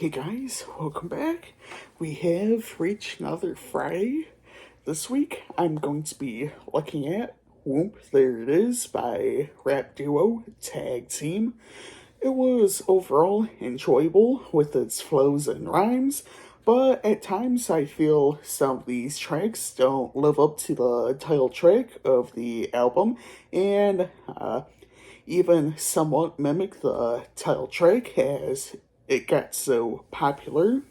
Hey guys, welcome back. We have reached another Friday. This week I'm going to be looking at Whoomp, There It Is by rap duo Tag Team. It was overall enjoyable with its flows and rhymes, but at times I feel some of these tracks don't live up to the title track of the album and even somewhat mimic the title track as it got so popular.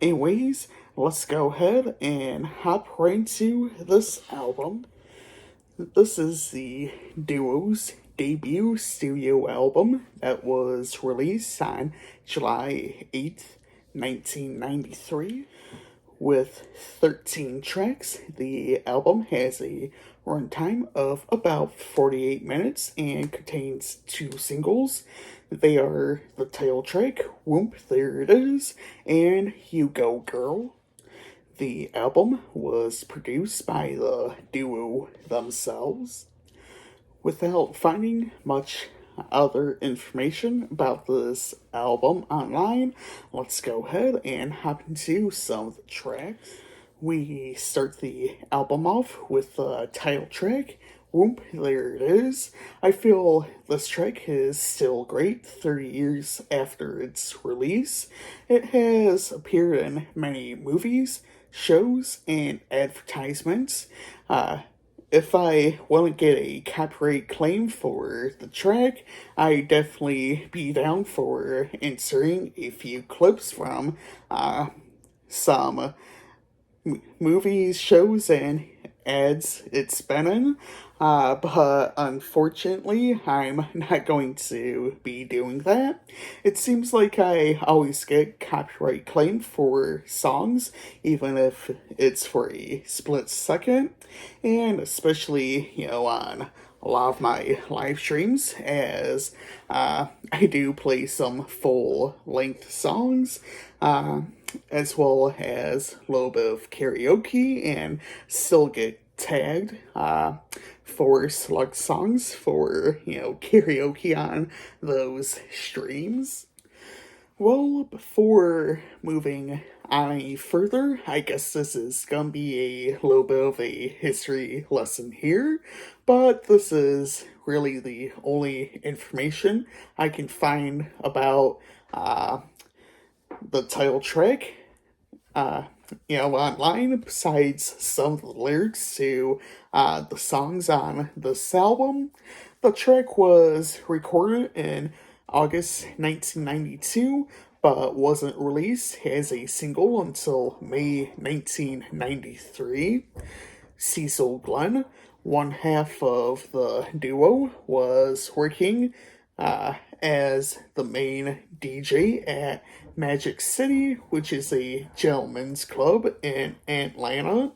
Anyways, let's go ahead and hop right into this album. This is the duo's debut studio album that was released on July 8th, 1993. With 13 tracks, the album has a runtime of about 48 minutes and contains two singles. They are the title track, Whoomp, There It Is, and You Go Girl. The album was produced by the duo themselves. Without finding much other information about this album online, let's go ahead and hop into some of the tracks. We start the album off with the title track, Whoomp, There It Is. I feel this track is still great 30 years after its release. It has appeared in many movies, shows, and advertisements. If I wouldn't get a copyright claim for the track, I'd definitely be down for inserting a few clips from some movies, shows, and ads it's been in. But unfortunately, I'm not going to be doing that. It seems like I always get copyright claim for songs, even if it's for a split second, and especially, on a lot of my live streams, as I do play some full length songs, as well as a little bit of karaoke, and still get tagged for select songs for karaoke on those streams. Well, before moving on any further, I guess this is gonna be a little bit of a history lesson here, but this is really the only information I can find about the title track, online, besides some of the lyrics to the songs on this album. The track was recorded in August 1992, but wasn't released as a single until May 1993. Cecil Glenn, one half of the duo, was working as the main DJ at Magic City, which is a gentleman's club in Atlanta.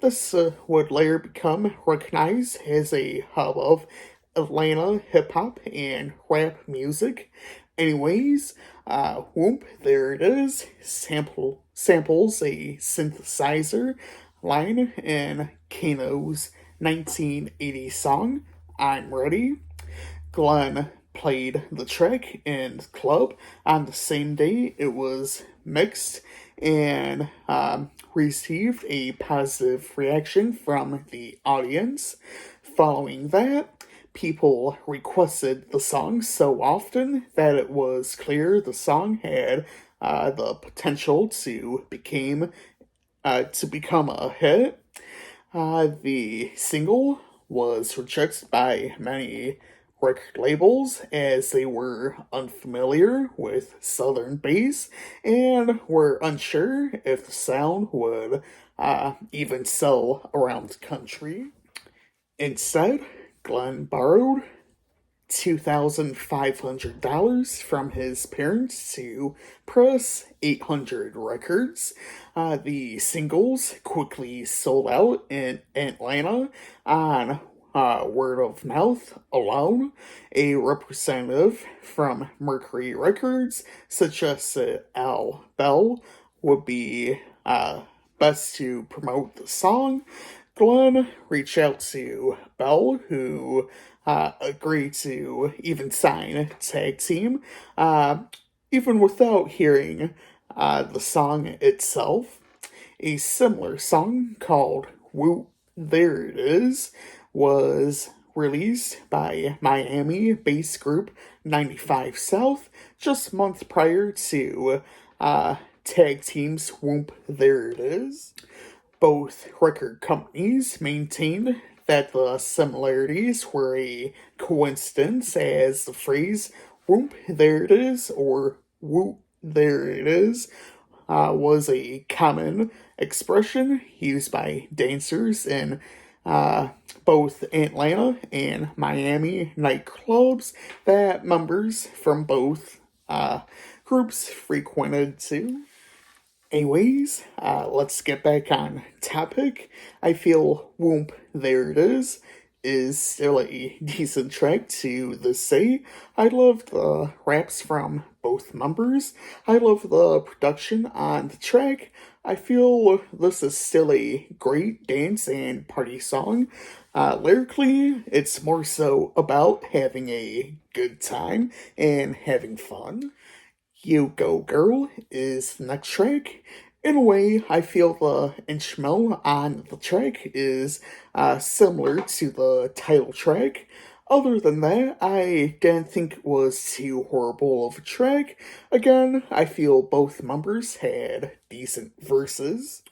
This would later become recognized as a hub of Atlanta hip hop and rap music. Anyways, Whoomp, There It Is, samples a synthesizer line in Kano's 1980 song, I'm Ready. Glenn played the track in the club on the same day it was mixed and received a positive reaction from the audience. Following that, people requested the song so often that it was clear the song had the potential to become a hit. The single was rejected by many record labels as they were unfamiliar with Southern bass and were unsure if the sound would even sell around the country. Instead, Glenn borrowed $2,500 from his parents to press 800 records. The singles quickly sold out in Atlanta on word of mouth alone. A representative from Mercury Records suggested Al Bell would be best to promote the song. Glenn reached out to Bell, who agreed to even sign Tag Team. even without hearing the song itself. A similar song called Whoop, There It Is was released by Miami bass group 95 South just months prior to Tag Team's Whoomp, There It Is. Both record companies maintained that the similarities were a coincidence, as the phrase "whoop, there it is" or "whoop, there it is" was a common expression used by dancers in both Atlanta and Miami nightclubs that members from both groups frequented too. Anyways, let's get back on topic. I feel Whoomp, There It is still a decent track to this day. I love the raps from both members. I love the production on the track. I feel this is still a great dance and party song. Lyrically, it's more so about having a good time and having fun. You Go Girl is the next track. In a way, I feel the instrumental on the track is similar to the title track. Other than that, I didn't think it was too horrible of a track. Again, I feel both members had decent verses.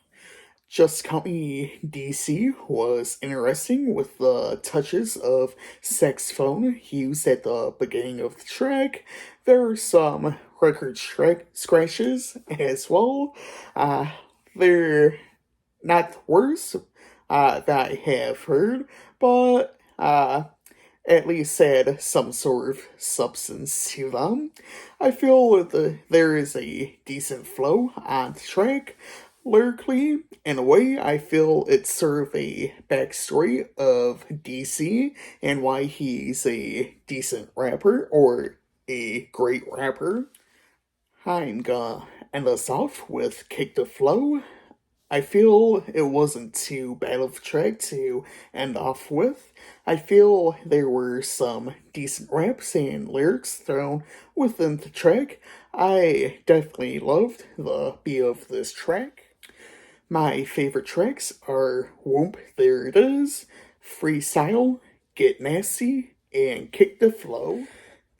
Just Call Me DC was interesting with the touches of saxophone used at the beginning of the track. There are some record scratches as well. Uh, they're not the worst that I have heard, but at least had some sort of substance to them. I feel that there is a decent flow on the track. Lyrically, in a way, I feel it's sort of a backstory of DC and why he's a decent rapper or a great rapper. I'm gonna end us off with Kick the Flow. I feel it wasn't too bad of a track to end off with. I feel there were some decent raps and lyrics thrown within the track. I definitely loved the beat of this track. My favorite tracks are Whoomp, There It Is, Freestyle, Get Nasty, and Kick the Flow.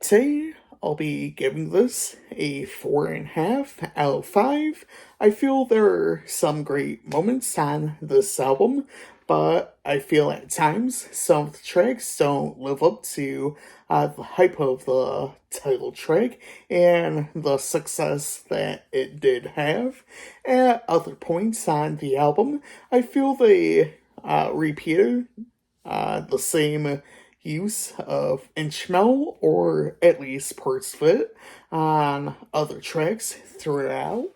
Today, I'll be giving this a 4.5 out of 5. I feel there are some great moments on this album, but I feel at times some of the tracks don't live up to the hype of the title track and the success that it did have. At other points on the album, I feel they repeated the same use of instrumental or at least parts of it on other tracks throughout.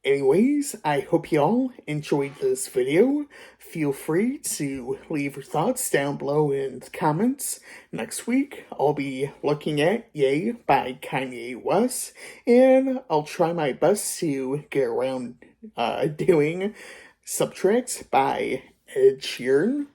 Anyways, I hope y'all enjoyed this video. Feel free to leave your thoughts down below in the comments. Next week, I'll be looking at Yay by Kanye West, and I'll try my best to get around doing Subtracts by Ed Sheeran.